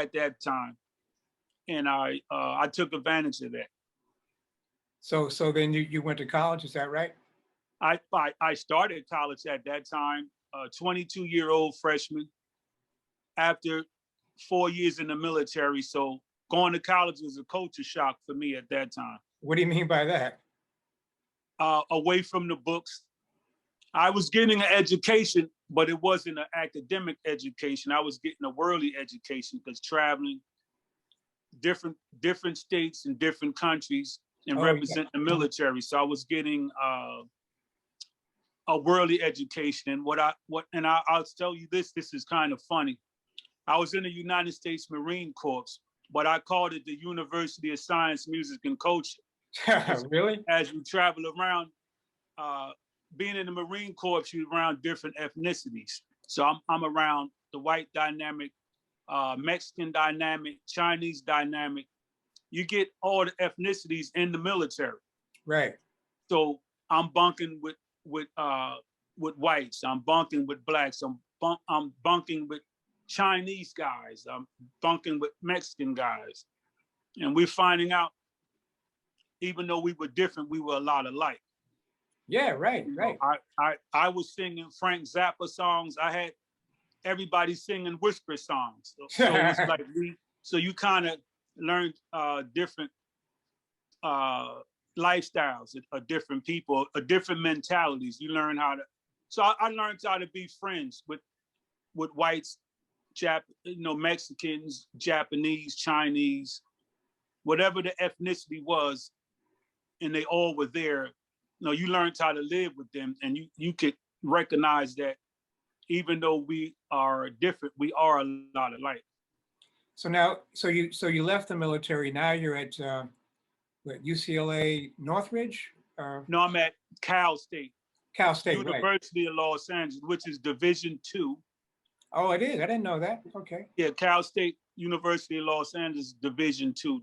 at that time, and I took advantage of that. So then you went to college, is that right? I started college at that time, 22-year-old freshman after 4 years in the military. So going to college was a culture shock for me at that time. What do you mean by that? Away from the books. I was getting an education, but it wasn't an academic education. I was getting a worldly education because traveling different states and different countries and represent the military. So I was getting a worldly education. And I'll tell you this is kind of funny. I was in the United States Marine Corps, but I called it the University of Science, Music, and Culture. Really? As you travel around, being in the Marine Corps, you're around different ethnicities. So I'm around the white dynamic, Mexican dynamic, Chinese dynamic. You get all the ethnicities in the military. Right. So I'm bunking with whites. I'm bunking with blacks. I'm bunking with Chinese guys. I'm bunking with Mexican guys. And we're finding out, even though we were different, we were a lot alike. Yeah, right. I was singing Frank Zappa songs. I had everybody singing whisper songs. So it's like so you kind of learned different lifestyles of different people, different mentalities. You learn how to. So I learned how to be friends with whites, Mexicans, Japanese, Chinese, whatever the ethnicity was, and they all were there. You learned how to live with them, and you could recognize that even though we are different, we are a lot alike. So now, so you left the military. Now you're at UCLA Northridge? No, I'm at Cal State. Cal State, University of Los Angeles, which is Division II. Oh, it is. I didn't know that. Okay. Yeah, Cal State University of Los Angeles, Division II.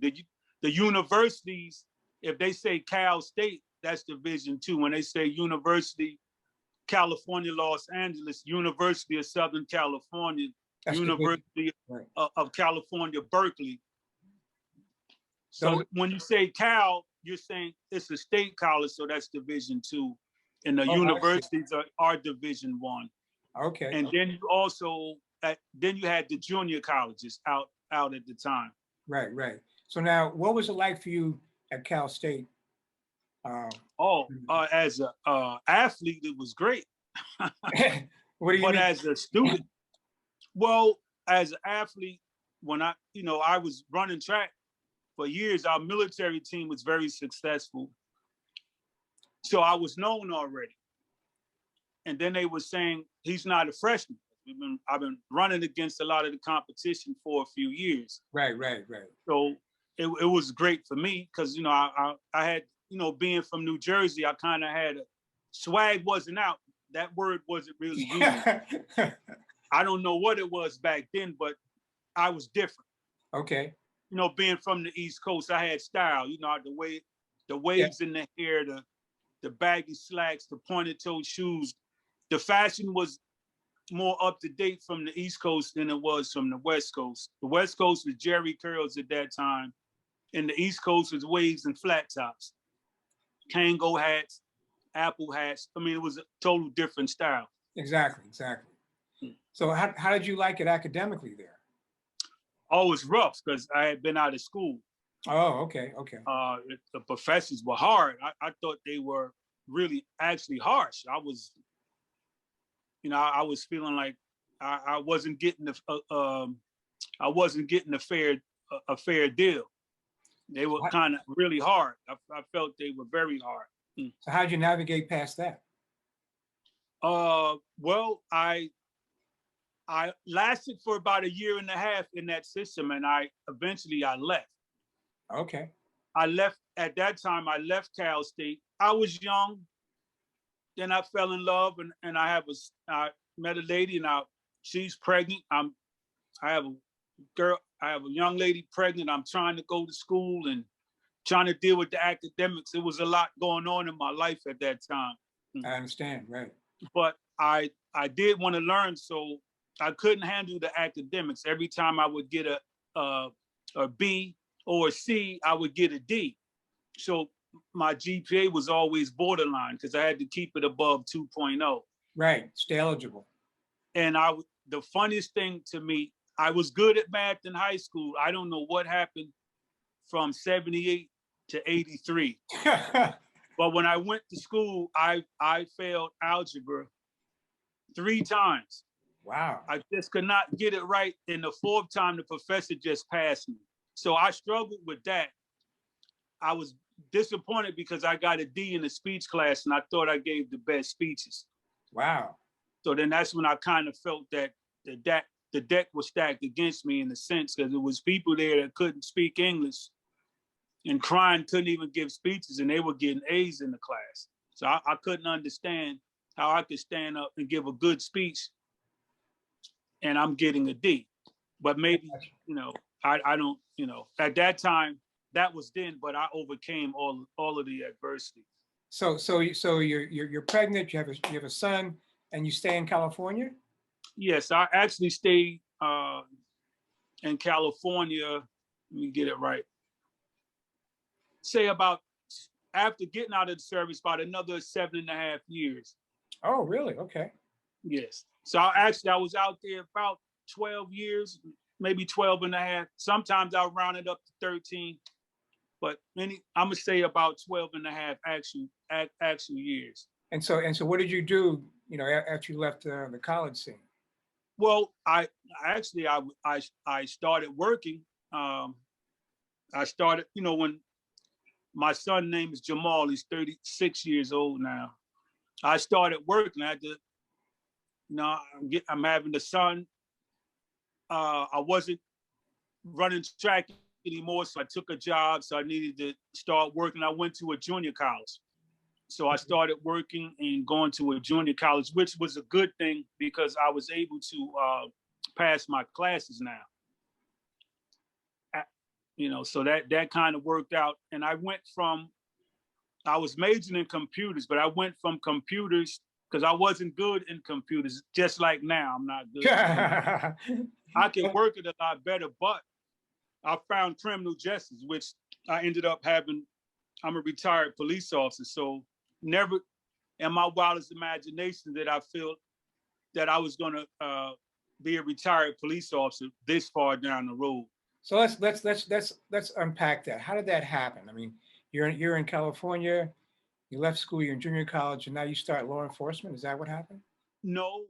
The universities, if they say Cal State, that's Division II. When they say University, California, Los Angeles, University of Southern California, that's University of California, Berkeley. So when you say Cal, you're saying it's a state college, so that's Division II. And the universities are Division I. Okay. And then you also, then you had the junior colleges out at the time. Right. So now, what was it like for you at Cal State? As an athlete, it was great. What do you mean? But as a student, well, as an athlete, when I was running track for years, our military team was very successful. So I was known already. And then they were saying, he's not a freshman. I've been running against a lot of the competition for a few years. Right. So it was great for me because, I had, being from New Jersey, I kind of had swag wasn't out. That word wasn't really used. I don't know what it was back then, but I was different. Okay. Being from the East Coast, I had style, the waves in the hair, the baggy slacks, the pointed toe shoes. The fashion was more up to date from the East Coast than it was from the West Coast. The West Coast was Jerry curls at that time, and the East Coast was waves and flat tops, Kango hats, Apple hats. I mean, it was a total different style. Exactly. So how did you like it academically there? Oh, it was rough because I had been out of school. Oh, okay. The professors were hard. I thought they were really actually harsh. I was feeling like I wasn't getting a fair deal. They were kind of really hard. I felt they were very hard. So how'd you navigate past that? Well, I lasted for about 1.5 years in that system, and eventually I left. Okay. I left at that time. I left Cal State. I was young. Then I fell in love, and I met a lady, and she's pregnant. I have a young lady pregnant. I'm trying to go to school and trying to deal with the academics. It was a lot going on in my life at that time. I understand, right. But I did want to learn, so I couldn't handle the academics. Every time I would get a B or a C, I would get a D. So my GPA was always borderline because I had to keep it above 2.0. Right, stay eligible. And the funniest thing to me, I was good at math in high school. I don't know what happened from 78 to 83. But when I went to school, I failed algebra 3 times. Wow. I just could not get it right. And the 4th time, the professor just passed me. So I struggled with that. I was disappointed because I got a D in the speech class and I thought I gave the best speeches. Wow. So then that's when I kind of felt that the deck was stacked against me in a sense, because there was people there that couldn't speak English and crying, couldn't even give speeches, and they were getting A's in the class. So I couldn't understand how I could stand up and give a good speech and I'm getting a D. But maybe, I don't, at that time, that was then, but I overcame all of the adversity. So you're pregnant, you have a son, and you stay in California? Yes, I actually stayed in California. Let me get it right. Say about, after getting out of the service, about another 7.5 years. Oh, really? Okay. Yes. So I was out there about 12 years, maybe 12 and a half. Sometimes I'll round it up to 13, but I'm gonna say about 12 and a half actual years. And so what did you do, after you left the college scene? Well, I started working. I started, when my son name is Jamal, he's 36 years old now. I started working. I had to, I'm having the son. I wasn't running track anymore, so I took a job. So I needed to start working. I went to a junior college. So I started working and going to a junior college, which was a good thing because I was able to pass my classes now. So that kind of worked out. And I was majoring in computers, but I went from computers because I wasn't good in computers, just like now, I'm not good. I can work it a lot better, but I found criminal justice, which I ended up having. I'm a retired police officer, so never in my wildest imagination did I feel that I was going to be a retired police officer this far down the road. So let's unpack that. How did that happen? I mean, you're in California, you left school, you're in junior college, and now you start law enforcement. Is that what happened? No,